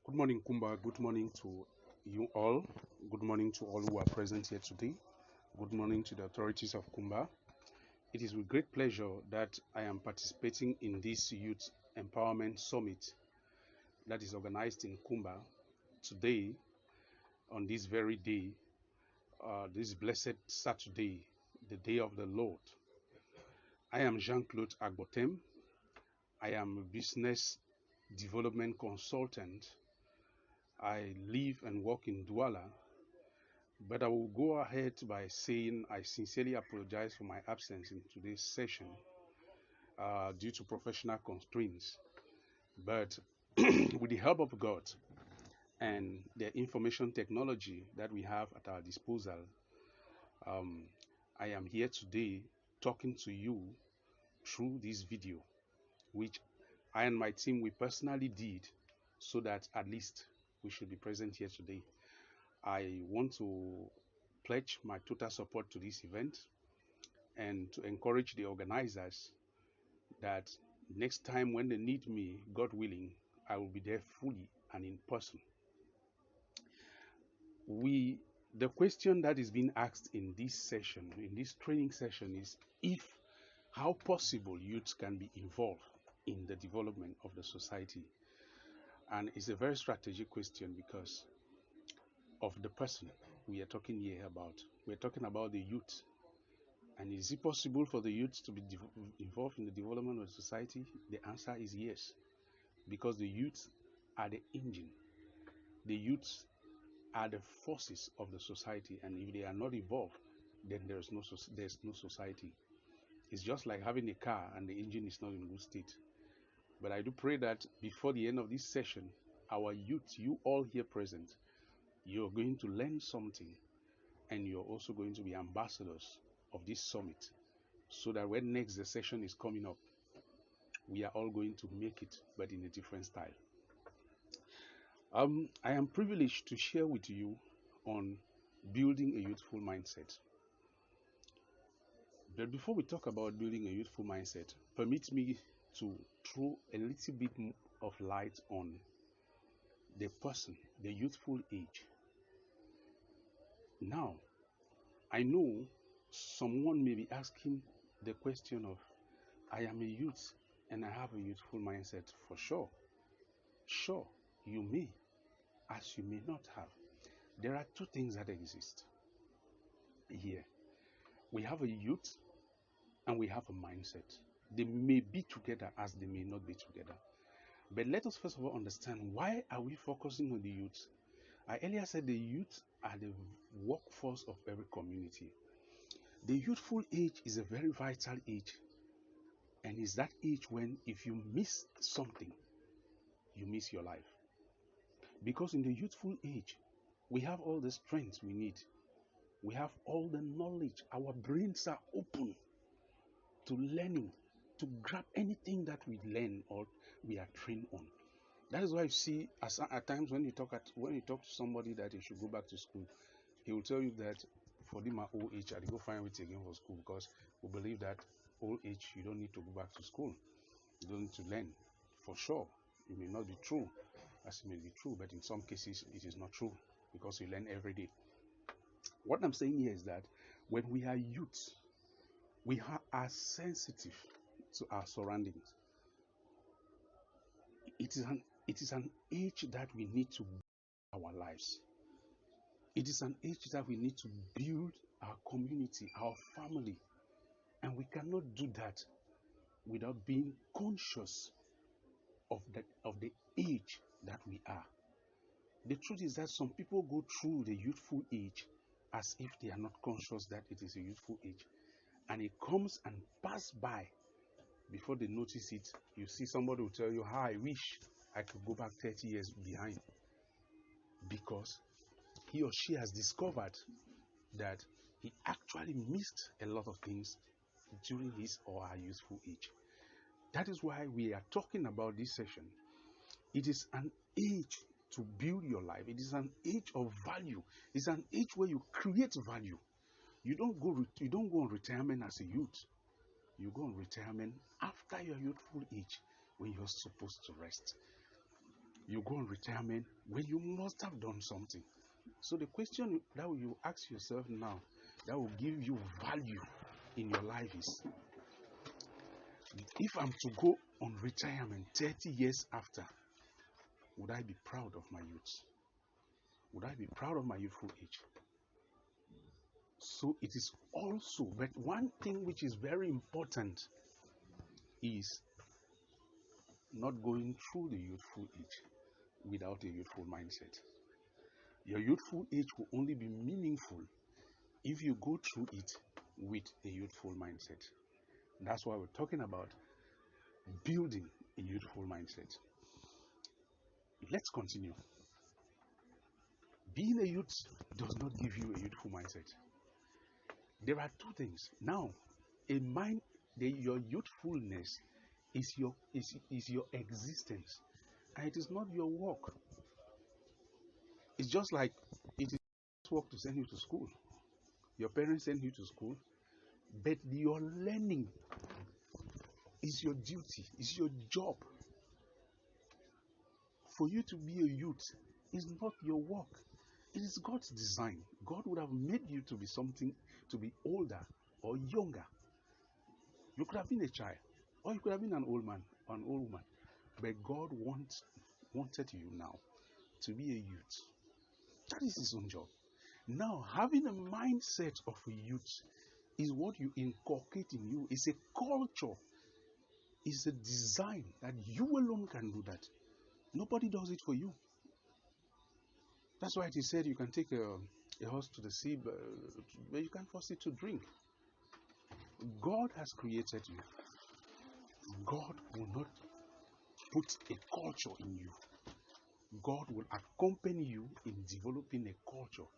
Good morning, Kumba. Good morning to you all. Good morning to all who are present here today. Good morning to the authorities of Kumba. It is with great pleasure that I am participating in this Youth Empowerment Summit that is organized in Kumba today on this very day, this blessed Saturday, the day of the Lord. I am Jean-Claude Agbotem. I am a business development consultant. I live and work in Douala. But I will go ahead by saying I sincerely apologize for my absence in today's session due to professional constraints. But with the help of God and the information technology that we have at our disposal, um, I am here today talking to you through this video, which I and my team we personally did so that at least we should be present here today. I want to pledge my total support to this event and to encourage the organizers that next time when they need me, God willing, I will be there fully and in person. The question that is being asked in this session, in this training session, is if how possible youth can be involved in the development of the society. And it's a very strategic question because of the person we are talking here about. We're talking about the youth. And is it possible for the youth to be involved in the development of society? The answer is yes, because the youth are the engine. The youth are the forces of the society, and if they are not involved, then there's no society. It's just like having a car and the engine is not in good state. But I do pray that before the end of this session, our youth, you all here present, you're going to learn something, and you're also going to be ambassadors of this summit, so that when next the session is coming up, we are all going to make it, but in a different style. I am privileged to share with you on building a youthful mindset. But before we talk about building a youthful mindset, permit me to throw a little bit of light on the person, the youthful age. Now, I know someone may be asking the question of, I am a youth and I have a youthful mindset. For sure. Sure, you may, as you may not have. There are two things that exist here. We have a youth and we have a mindset. They may be together as they may not be together. But let us first of all understand, why are we focusing on the youth? I earlier said the youth are the workforce of every community. The youthful age is a very vital age, and is that age when if you miss something, you miss your life. Because in the youthful age, we have all the strength we need. We have all the knowledge. Our brains are open to learning, to grab anything that we learn or we are trained on. That is why you see at times when you talk to somebody that you should go back to school, he will tell you that for them at old age, I go find it again for school, because we believe that old age you don't need to go back to school. You don't need to learn. For sure, it may not be true, as it may be true, but in some cases it is not true, because you learn every day. What I'm saying here is that when we are youth, we are sensitive to our surroundings. It is an age that we need to build our lives. It is an age that we need to build our community, our family. And we cannot do that without being conscious of the age that we are. The truth is that some people go through the youthful age as if they are not conscious that it is a youthful age. And it comes and passes by before they notice it. You see somebody will tell you, how I wish I could go back 30 years behind, because he or she has discovered that he actually missed a lot of things during his or her youthful age. That is why we are talking about this session. It is an age to build your life. It is an age of value. It's an age where you create value. You don't go on retirement as a youth. You go on retirement after your youthful age, when you're supposed to rest. You go on retirement when you must have done something. So the question that you ask yourself now that will give you value in your life is, if I'm to go on retirement 30 years after, would I be proud of my youth? Would I be proud of my youthful age? So it is also, but one thing which is very important is not going through the youthful age without a youthful mindset. Your youthful age will only be meaningful if you go through it with a youthful mindset. That's why we're talking about building a youthful mindset. Let's continue. Being a youth does not give you a youthful mindset. There are two things. Now, a mind, your youthfulness is your existence, and it is not your work. It's just like it is work to send you to school. Your parents send you to school, but your learning is your duty, is your job. For you to be a youth is not your work. It is God's design. God would have made you to be something, to be older or younger. You could have been a child, or you could have been an old man or an old woman. But God wanted you now to be a youth. That is his own job. Now, having a mindset of a youth is what you inculcate in you. It's a culture. It's a design that you alone can do that. Nobody does it for you. That's why it is said you can take a horse to the sea, but you can't force it to drink. God has created you. God will not put a culture in you. God will accompany you in developing a culture.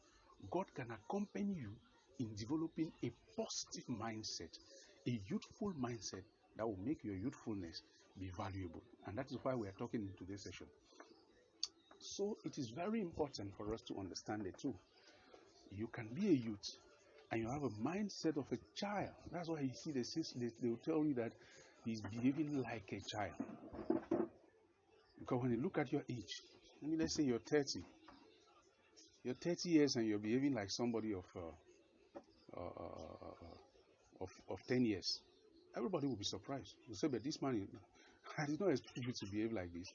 God can accompany you in developing a positive mindset, a youthful mindset that will make your youthfulness be valuable. And that is why we are talking in today's session. So it is very important for us to understand it too. You can be a youth and you have a mindset of a child. That's why you see they will tell you that he's behaving like a child. Because when you look at your age, let's say you're 30. You're 30 years and you're behaving like somebody of 10 years. Everybody will be surprised. They'll say, but this man, I did not expect you to behave like this.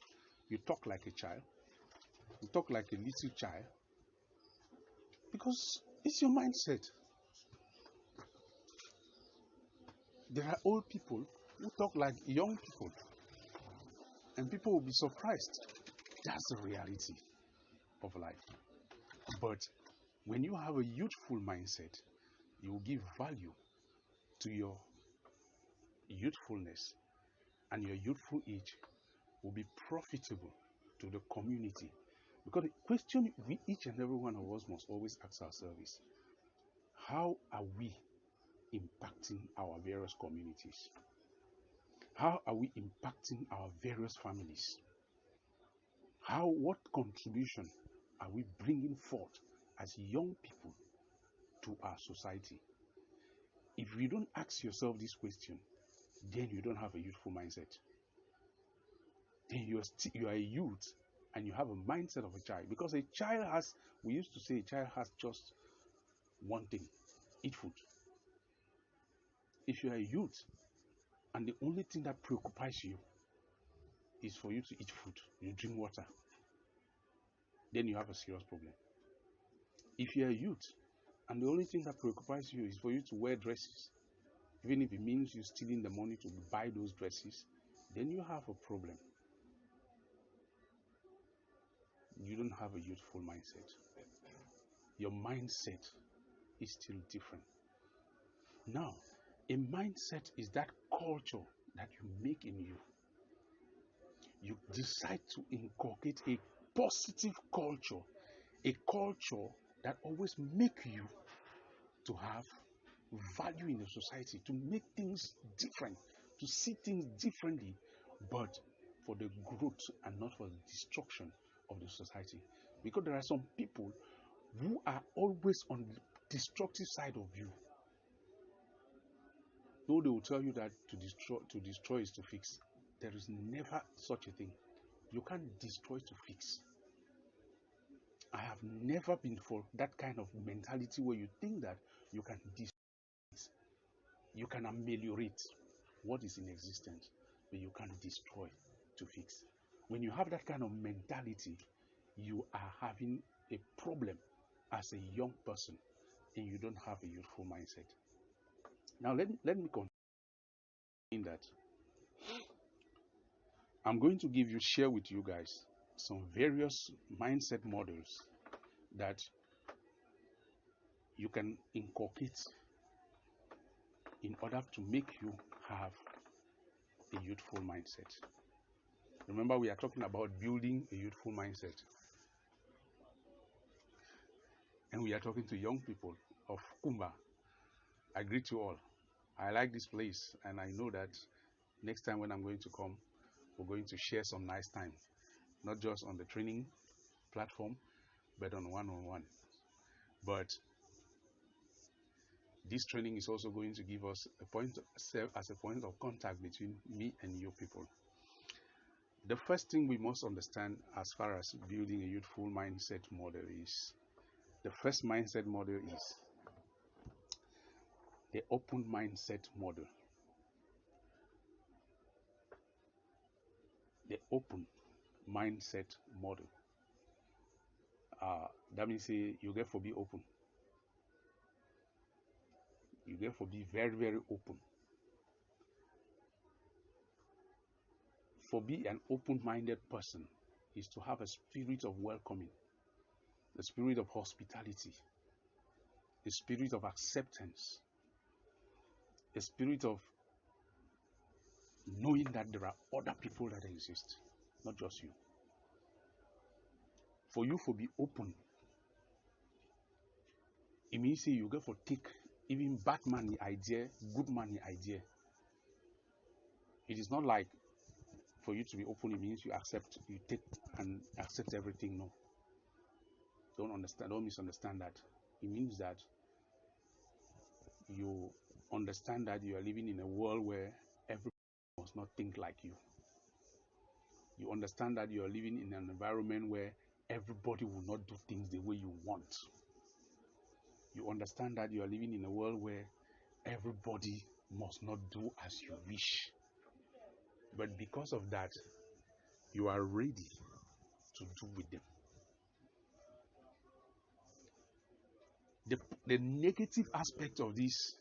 You talk like a child. You talk like a little child. Because it's your mindset. There are old people who talk like young people. And people will be surprised. That's the reality of life. But when you have a youthful mindset, you will give value to your youthfulness, and your youthful age will be profitable to the community. Because the question we, each and every one of us, must always ask ourselves is, how are we impacting our various communities? How are we impacting our various families? What contribution are we bringing forth as young people to our society? If you don't ask yourself this question, then you don't have a youthful mindset. Then you are a youth and you have a mindset of a child. Because a child has, we used to say a child has just one thing: eat food. If you are a youth and the only thing that preoccupies you is for you to eat food, you drink water, then you have a serious problem. If you are a youth and the only thing that preoccupies you is for you to wear dresses, even if it means you stealing the money to buy those dresses, then you have a problem. You don't have a youthful mindset. Your mindset is still different. Now, a mindset is that culture that you make in you. You decide to inculcate a positive culture, a culture that always make you to have value in the society, to make things different, to see things differently, but for the growth and not for the destruction of the society. Because there are some people who are always on the destructive side of you. Though they will tell you that to destroy is to fix. There is never such a thing. You can't destroy to fix. I have never been for that kind of mentality where you think that you can you can ameliorate what is in existence, but you can destroy to fix. When you have that kind of mentality, you are having a problem as a young person and you don't have a youthful mindset. Now, let me continue that. I'm going to share with you guys some various mindset models that you can inculcate in order to make you have a youthful mindset. Remember, we are talking about building a youthful mindset. And we are talking to young people of Kumba. I greet you all. I like this place, and I know that next time when I'm going to come, we're going to share some nice time, not just on the training platform, but on one-on-one. But this training is also going to give us serve as a point of contact between me and you people. The first thing we must understand as far as building a youthful mindset model is, the first mindset model is the open mindset model. The open mindset model. That means you get to be open. You get to be very, very open. For be an open-minded person is to have a spirit of welcoming, a spirit of hospitality, a spirit of acceptance, a spirit of knowing that there are other people that exist, not just you. For you to be open, it means you get to take even bad money idea, good money idea. It is not like for you to be open, it means you take and accept everything. No. Don't misunderstand that. It means that you understand that you are living in a world where everybody must not think like you. You understand that you are living in an environment where everybody will not do things the way you want. You understand that you are living in a world where everybody must not do as you wish. But because of that, you are ready to do with them. The negative aspect of this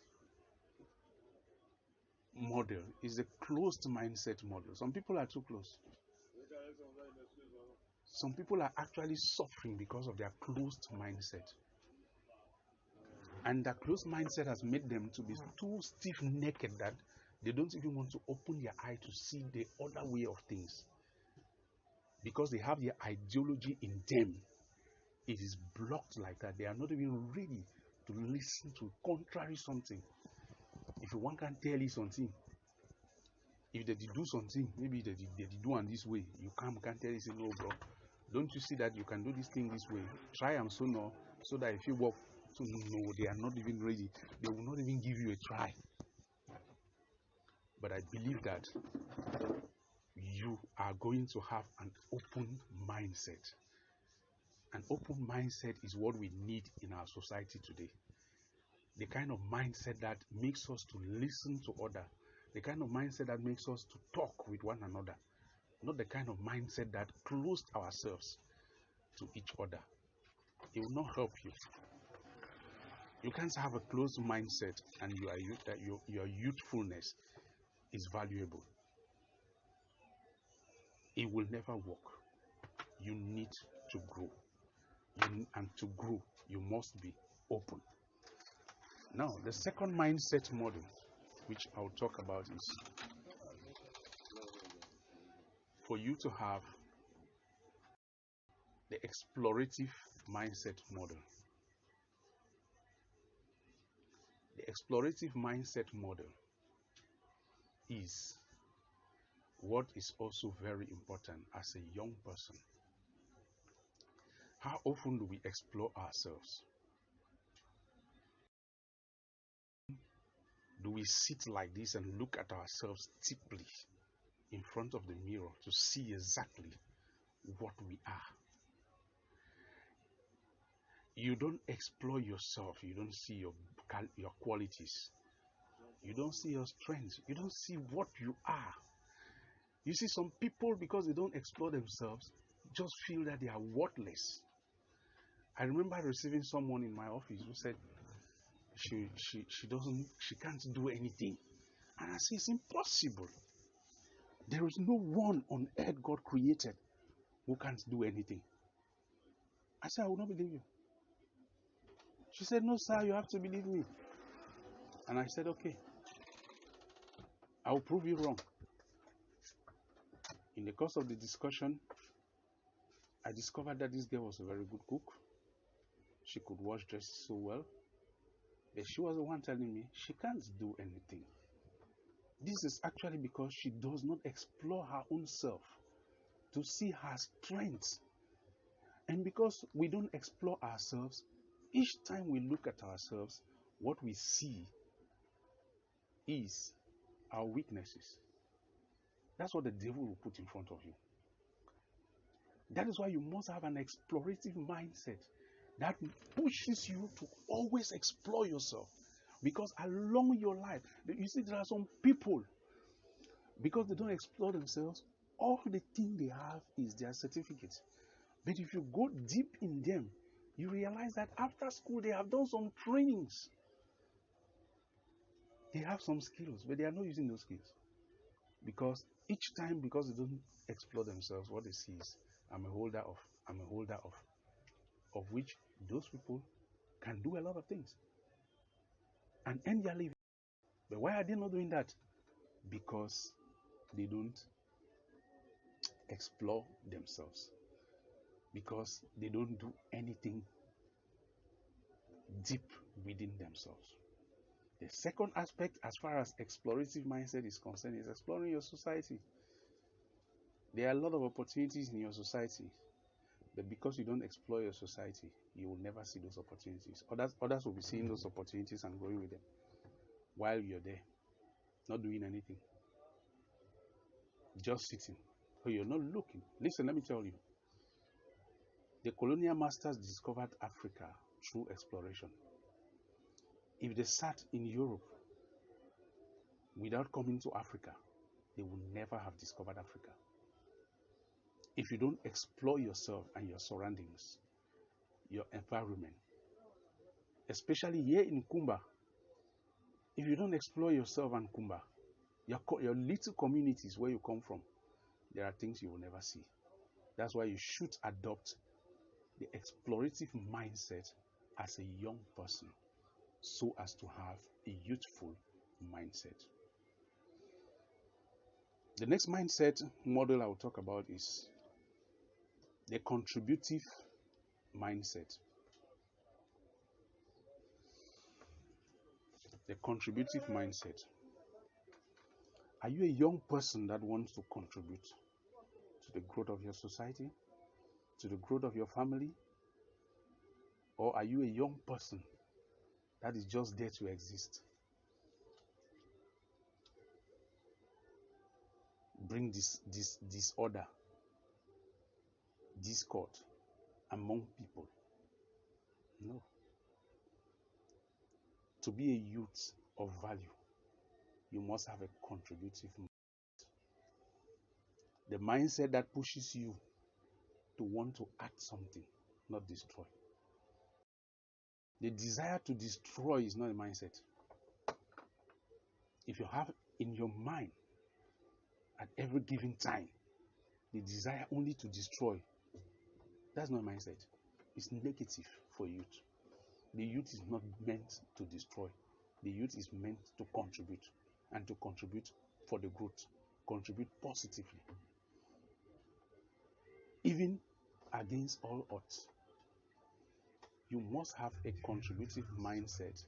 model is a closed mindset model. Some people are too close. Some people are actually suffering because of their closed mindset. And that closed mindset has made them to be too stiff-necked that they don't even want to open their eye to see the other way of things. Because they have their ideology in them. It is blocked like that. They are not even ready to listen to contrary something. If one can tell you something, if they do something, maybe they do on this way, you can't tell you, say, no, bro, don't you see that you can do this thing this way? Try and so that if you work, so no, they are not even ready. They will not even give you a try. But I believe that you are going to have an open mindset. An open mindset is what we need in our society today. The kind of mindset that makes us to listen to others. The kind of mindset that makes us to talk with one another. Not the kind of mindset that closed ourselves to each other. It will not help you. You can't have a closed mindset and your youthfulness is valuable. It will never work. You need to grow. And to grow, you must be open. Now, the second mindset model, which I'll talk about, is for you to have the explorative mindset model. The explorative mindset model is what is also very important as a young person. How often do we explore ourselves? Do we sit like this and look at ourselves deeply in front of the mirror to see exactly what we are. You don't explore yourself. You don't see your qualities. You don't see your strengths. You don't see what you are. You see, some people, because they don't explore themselves, just feel that they are worthless. I remember receiving someone in my office who said she can't do anything. And I say, it's impossible. There is no one on earth God created who can't do anything. I said, I will not believe you. She said, no, sir, you have to believe me. And I said, okay, I will prove you wrong. In the course of the discussion, I discovered that this girl was a very good cook. She could wash dresses so well. But she was the one telling me she can't do anything. This is actually because she does not explore her own self to see her strengths. And because we don't explore ourselves, each time we look at ourselves, what we see is our weaknesses. That's what the devil will put in front of you. That is why you must have an explorative mindset that pushes you to always explore yourself. Because along your life, you see, there are some people, because they don't explore themselves, all the thing they have is their certificate. But if you go deep in them, you realize that after school they have done some trainings. They have some skills, but they are not using those skills. Because each time, because they don't explore themselves, what they see is, I'm a holder of which those people can do a lot of things and end their living. But why are they not doing that? Because they don't explore themselves. Because they don't do anything deep within themselves. The second aspect, as far as explorative mindset is concerned, is exploring your society. There are a lot of opportunities in your society, but because you don't explore your society, you will never see those opportunities. Others will be seeing those opportunities and going with them while you're there, not doing anything, just sitting. So you're not looking. Listen, let me tell you. The colonial masters discovered Africa through exploration. If they sat in Europe without coming to Africa, they would never have discovered Africa. If you don't explore yourself and your surroundings, your environment, especially here in Kumba, if you don't explore yourself and Kumba, your little communities where you come from, there are things you will never see. That's why you should adopt the explorative mindset as a young person so as to have a youthful mindset. The next mindset model I will talk about is the contributive mindset. The contributive mindset. Are you a young person that wants to contribute to the growth of your society, to the growth of your family? Or are you a young person that is just there to exist? Bring this disorder, discord among people? No. To be a youth of value, you must have a contributive mindset. The mindset that pushes you to want to add something, not destroy. The desire to destroy is not a mindset. If you have in your mind at every given time the desire only to destroy, that's not a mindset. It's negative for youth. The youth is not meant to destroy. The youth is meant to contribute, and to contribute for the growth, contribute positively, even against all odds. You must have a contributive mindset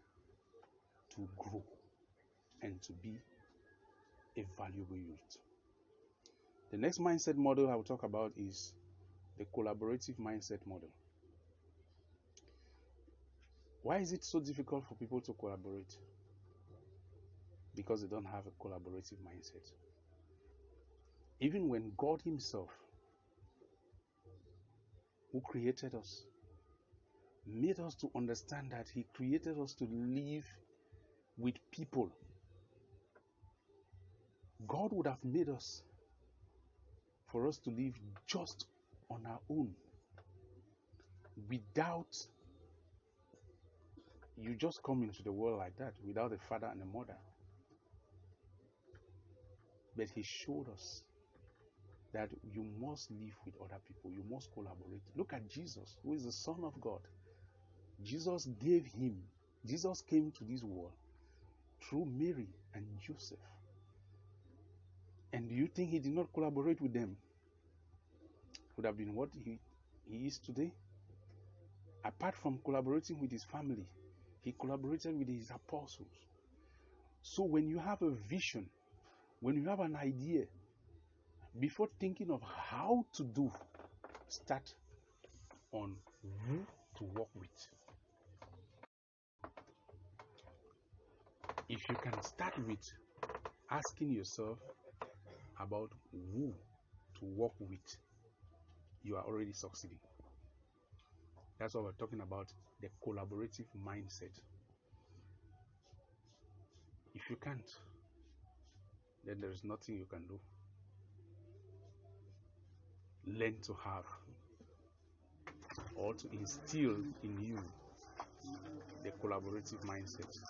to grow and to be a valuable youth. The next mindset model I will talk about is the collaborative mindset model. Why is it so difficult for people to collaborate? Because they don't have a collaborative mindset. Even when God Himself who created us, made us to understand that He created us to live with people. God would have made us for us to live just on our own, without, you just come into the world like that, without a father and a mother. But He showed us that you must live with other people, you must collaborate. Look at Jesus, who is the Son of God. Jesus came to this world through Mary and Joseph. And do you think He did not collaborate with them? Would have been what he is today. Apart from collaborating with His family, He collaborated with His apostles. So when you have a vision, when you have an idea, before thinking of how to do, start on who to work with. If you can start with asking yourself about who to work with, you are already succeeding. That's why we're talking about the collaborative mindset. If you can't, then there is nothing you can do. Learn to have, or to instill in you, the collaborative mindset.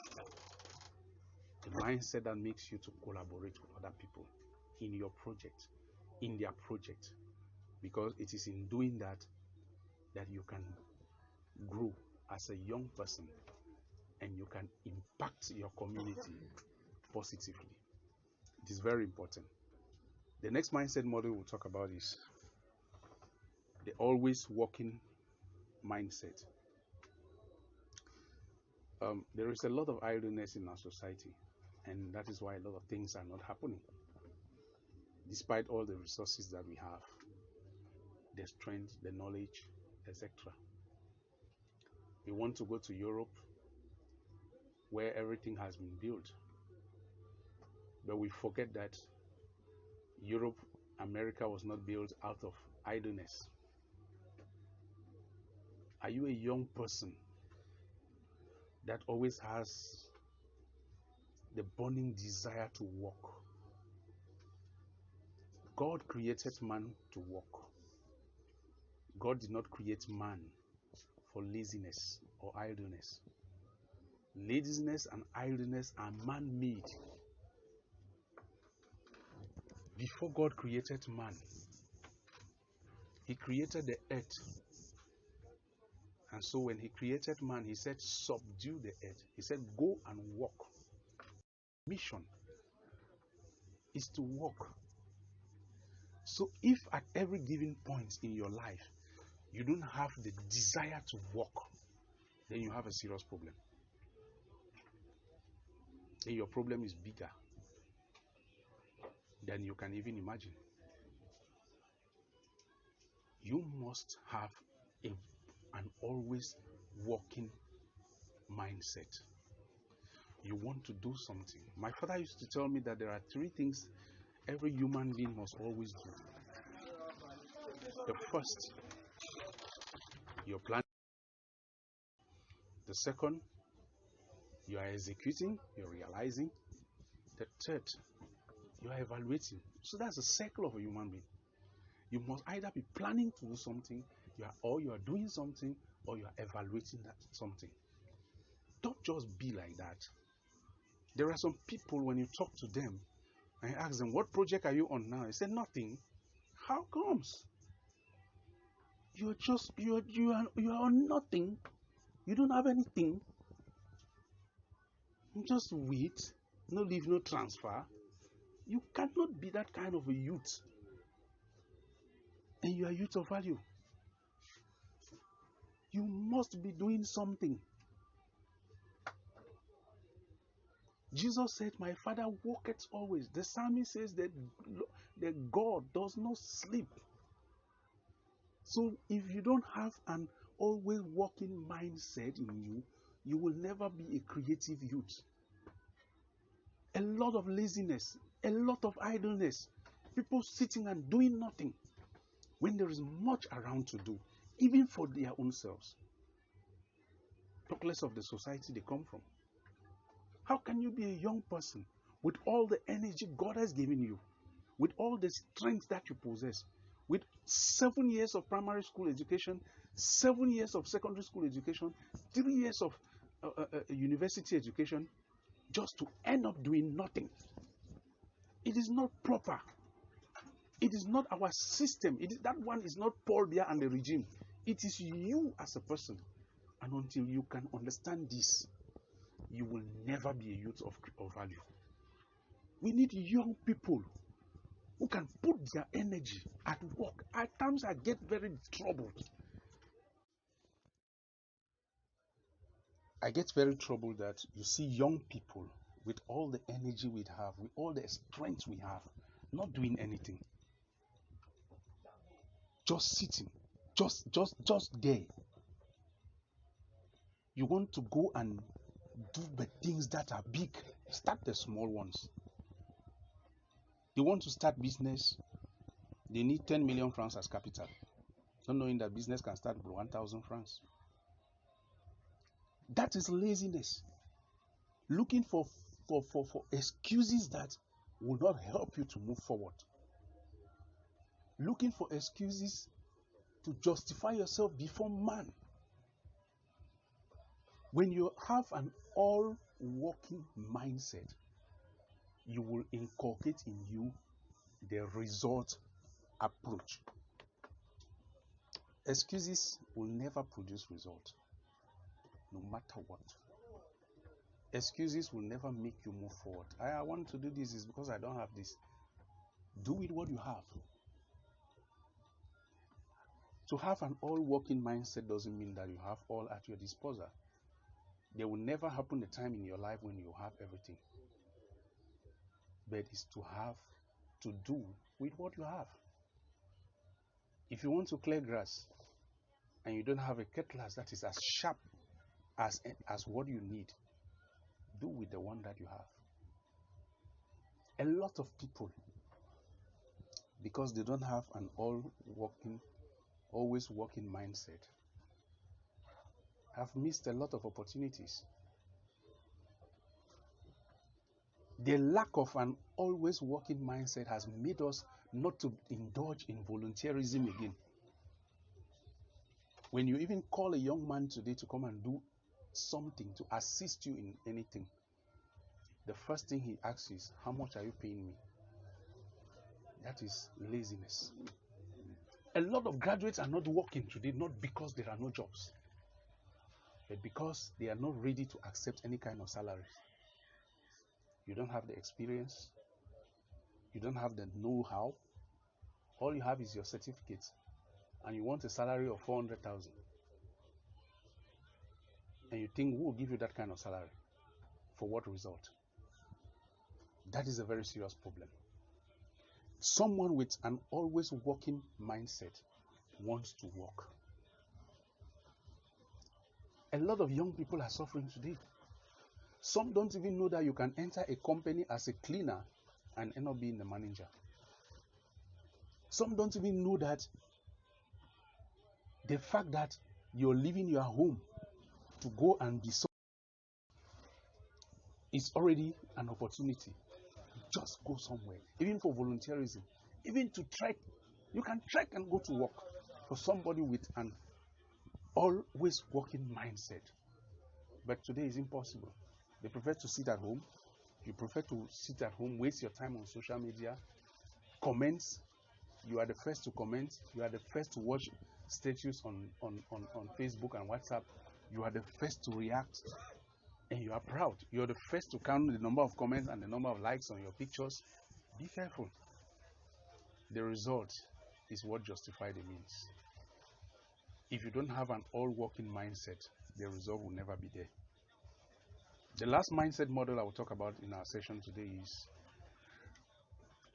The mindset that makes you to collaborate with other people in your project, in their project. Because it is in doing that that you can grow as a young person and you can impact your community positively. It is very important. The next mindset model we'll talk about is the always working mindset. There is a lot of idleness in our society, and that is why a lot of things are not happening. Despite all the resources that we have, the strength, the knowledge, etc. We want to go to Europe, where everything has been built, but we forget that Europe, America was not built out of idleness. Are you a young person that always has the burning desire to work? God created man to work. God did not create man for laziness or idleness. Laziness and idleness are man-made. Before God created man, He created the earth. And so when He created man, He said, subdue the earth. He said, go and walk. Mission is to walk. So if at every given point in your life, you don't have the desire to walk, then you have a serious problem. Then your problem is bigger than you can even imagine. You must have an always walking mindset. You want to do something. My father used to tell me that there are 3 things every human being must always do. The first, you're planning. The second, you are executing, you're realizing. The third, you are evaluating. So that's the cycle of a human being. You must either be planning to do something, or you are doing something, or you are evaluating that something. Don't just be like that. There are some people, when you talk to them and you ask them, what project are you on now? They say, nothing. How comes? You are on nothing. You don't have anything. Just wait. No leave, no transfer. You cannot be that kind of a youth. And you are youth of value. You must be doing something. Jesus said, my Father worketh always. The psalmist says that God does not sleep. So if you don't have an always working mindset in you, you will never be a creative youth. A lot of laziness, a lot of idleness, people sitting and doing nothing when there is much around to do. even for their own selves. Talk less of the society they come from. How can you be a young person with all the energy God has given you, with all the strength that you possess, with 7 years of primary school education, 7 years of secondary school education, 3 years of university education, just to end up doing nothing? It is not proper. It is not our system. That one is not Paul Biya and the regime. It is you as a person. And until you can understand this, you will never be a youth of value. We need young people who can put their energy at work. At times I get very troubled. I get very troubled that you see young people with all the energy we have, with all the strength we have, not doing anything. Just sitting. Just there. You want to go and do the things that are big. Start the small ones. They want to start business. They need 10 million francs as capital. Not knowing that business can start with 1,000 francs. That is laziness. Looking for excuses that will not help you to move forward. Looking for excuses to justify yourself before man. When you have an all-working mindset, you will inculcate in you the result approach. Excuses will never produce result, no matter what. Excuses will never make you move forward. I want to do this is because I don't have this. Do with what you have. To have an all-working mindset doesn't mean that you have all at your disposal. There will never happen a time in your life when you have everything. But it's to have to do with what you have. If you want to clear grass and you don't have a cutlass that is as sharp as what you need, do with the one that you have. A lot of people, because they don't have an always working mindset, have missed a lot of opportunities. The lack of an always working mindset has made us not to indulge in volunteerism again. When you even call a young man today to come and do something, to assist you in anything, the first thing he asks is, how much are you paying me? That is laziness. A lot of graduates are not working today, not because there are no jobs, but because they are not ready to accept any kind of salary. You don't have the experience. You don't have the know-how. All you have is your certificate, and you want a salary of 400,000. And you think, who will give you that kind of salary? For what result? That is a very serious problem. Someone with an always working mindset wants to work. A lot of young people are suffering today. Some don't even know that you can enter a company as a cleaner and end up being the manager. Some don't even know that the fact that you're leaving your home to go and be so is already an opportunity. Just go somewhere, even for volunteerism, even to trek. You can trek and go to work. For somebody with an always working mindset. But today is impossible. They prefer to sit at home. You prefer to sit at home, waste your time on social media, comments. You are the first to comment. You are the first to watch status on Facebook and WhatsApp. You are the first to react. And you are proud. You are the first to count the number of comments and the number of likes on your pictures. Be careful. The result is what justifies the means. If you don't have an all-working mindset, the result will never be there. The last mindset model I will talk about in our session today is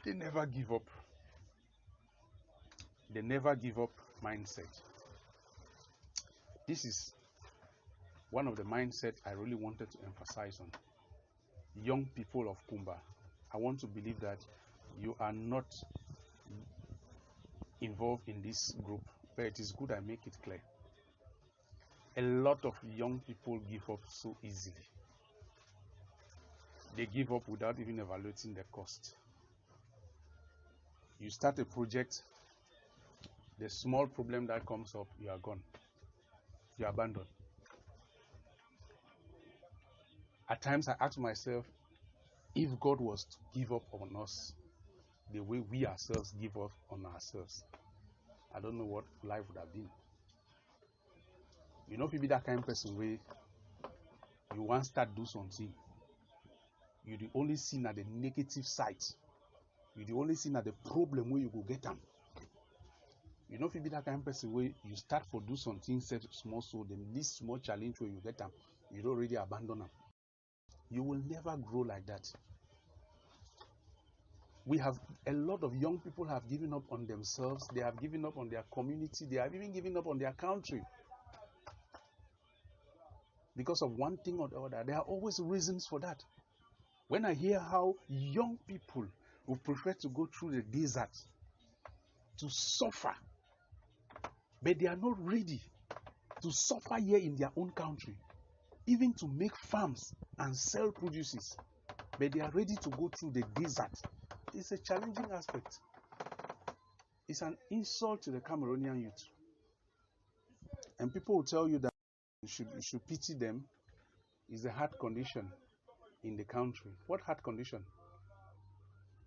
they never give up. The never give up mindset. This is one of the mindsets I really wanted to emphasize on. Young people of Kumba, I want to believe that you are not involved in this group, but it is good I make it clear. A lot of young people give up so easily. They give up without even evaluating the cost. You start a project, the small problem that comes up, you are gone. You abandon. At times I ask myself, if God was to give up on us the way we ourselves give up on ourselves, I don't know what life would have been. You know, if you be that kind of person where you want to start do something, you the only see at the negative side. You the only see at the problem where you go get them. You know, if you be that kind of person where you start for do something small, so the least small challenge where you get them, you don't really abandon them. You will never grow like that. We have a lot of young people have given up on themselves. They have given up on their community. They have even given up on their country because of one thing or the other. There are always reasons for that. When I hear how young people would prefer to go through the desert to suffer, but they are not ready to suffer here in their own country, even to make farms and sell produces, but they are ready to go through the desert. It's a challenging aspect. It's an insult to the Cameroonian youth. And people will tell you that you should pity them. It's a hard condition in the country. What hard condition?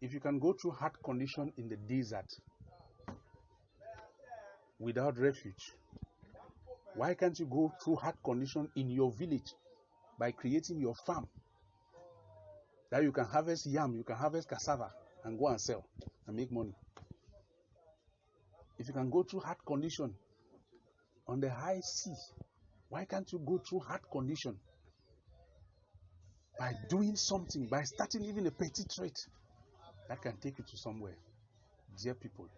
If you can go through hard condition in the desert without refuge, why can't you go through hard condition in your village by creating your farm that you can harvest yam, you can harvest cassava and go and sell and make money? If you can go through hard condition on the high sea, why can't you go through hard condition by doing something, by starting even a petty trade that can take you to somewhere? Dear people,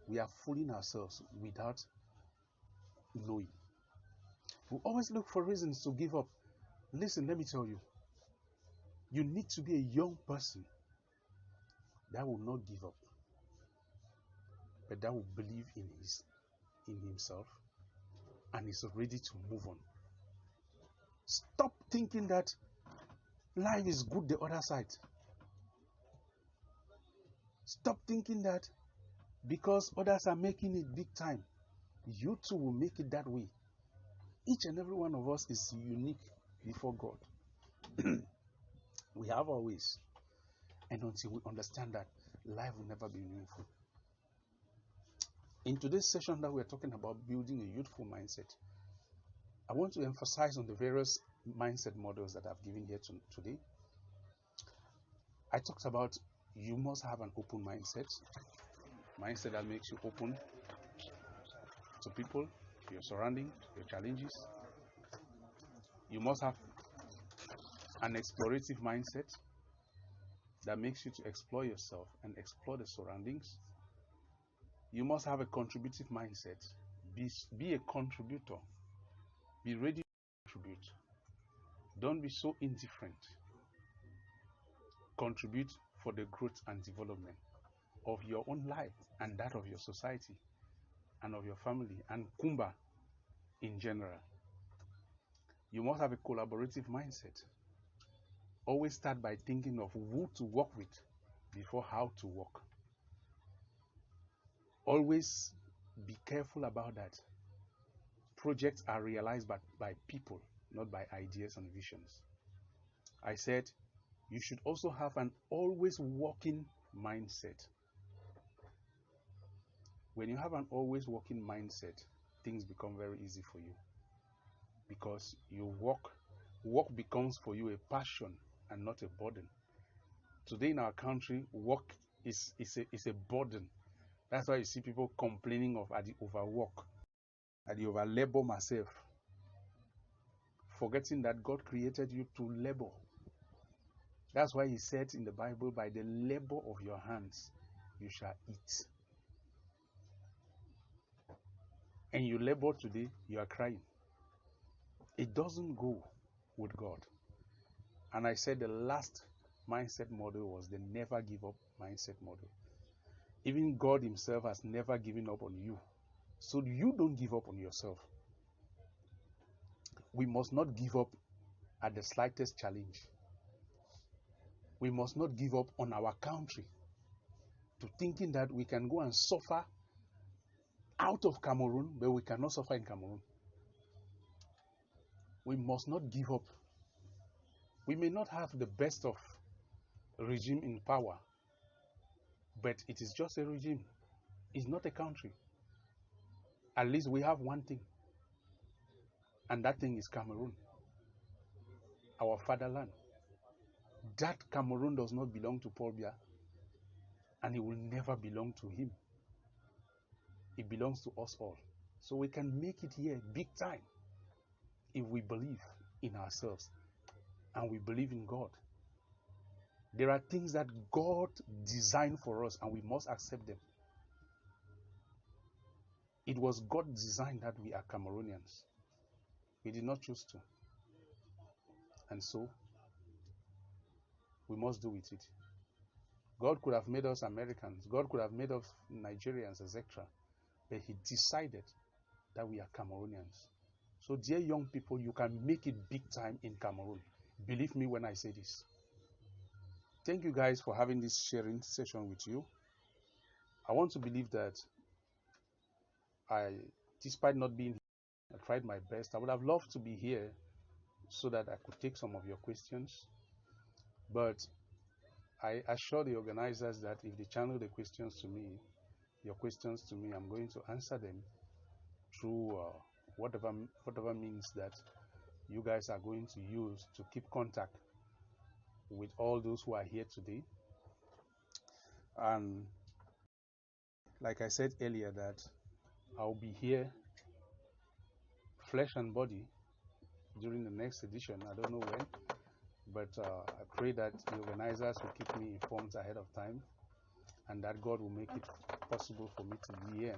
we are fooling ourselves without knowing. We always look for reasons to give up. Listen, let me tell you, you need to be a young person that will not give up, but that will believe in himself and is ready to move on. Stop thinking that life is good the other side. Stop thinking that because others are making it big time, you too will make it that way. Each and every one of us is unique before God. We have our ways. And until we understand that, life will never be meaningful. In today's session that we're talking about building a youthful mindset, I want to emphasize on the various mindset models that I've given here today. I talked about you must have an open mindset that makes you open to people, to your surroundings, your challenges. You must have an explorative mindset that makes you to explore yourself and explore the surroundings. You must have a contributive mindset. Be a contributor. Be ready to contribute. Don't be so indifferent. Contribute for the growth and development of your own life and that of your society and of your family and Kumba in general. You must have a collaborative mindset. Always start by thinking of who to work with before how to work. Always be careful about that. Projects are realized by people, not by ideas and visions. I said you should also have an always working mindset. When you have an always working mindset, things become very easy for you because you work becomes for you a passion and not a burden. Today in our country, work is a burden. That's why you see people complaining of the overwork, at the over labor myself, forgetting that God created you to labor. That's why he said in the Bible, by the labor of your hands you shall eat. And you labor today, you are crying. It doesn't go with God. And I said the last mindset model was the never give up mindset model. Even God himself has never given up on you. So you don't give up on yourself. We must not give up at the slightest challenge. We must not give up on our country to thinking that we can go and suffer out of Cameroon, but we cannot suffer in Cameroon. We must not give up. We may not have the best of regime in power, but it is just a regime. It's not a country. At least we have one thing, and that thing is Cameroon, our fatherland. That Cameroon does not belong to Paul Biya, and it will never belong to him. It belongs to us all. So we can make it here big time if we believe in ourselves and we believe in God. There are things that God designed for us, and we must accept them. It was God's design that we are Cameroonians. We did not choose to. And so, we must do with it. God could have made us Americans. God could have made us Nigerians, etc. But He decided that we are Cameroonians. So, dear young people, you can make it big time in Cameroon. Believe me when I say this. Thank you guys for having this sharing session with you. I want to believe that despite not being here, I tried my best. I would have loved to be here so that I could take some of your questions. But I assure the organizers that if they channel the questions to me, your questions to me, I'm going to answer them through whatever means that you guys are going to use to keep contact with all those who are here today. And like I said earlier, that I'll be here, flesh and body, during the next edition. I don't know when, but I pray that the organizers will keep me informed ahead of time, and that God will make it possible for me to be here.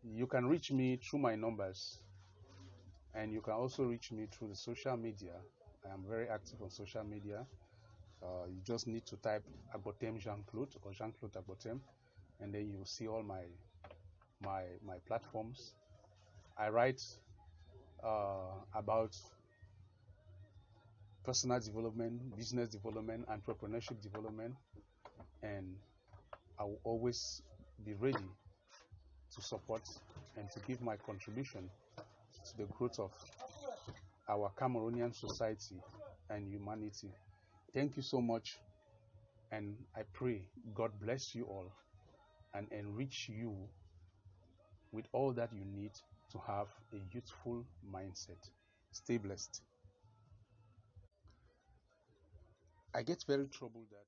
You can reach me through my numbers, and you can also reach me through the social media. I am very active on social media. You just need to type Agbotem Jean-Claude or Jean-Claude Agbotem, and then you'll see all my platforms. I write about personal development, business development, entrepreneurship development, and I will always be ready to support and to give my contribution to the growth of our Cameroonian society and humanity. Thank you so much, and I pray God bless you all and enrich you with all that you need to have a youthful mindset. Stay blessed. I get very troubled that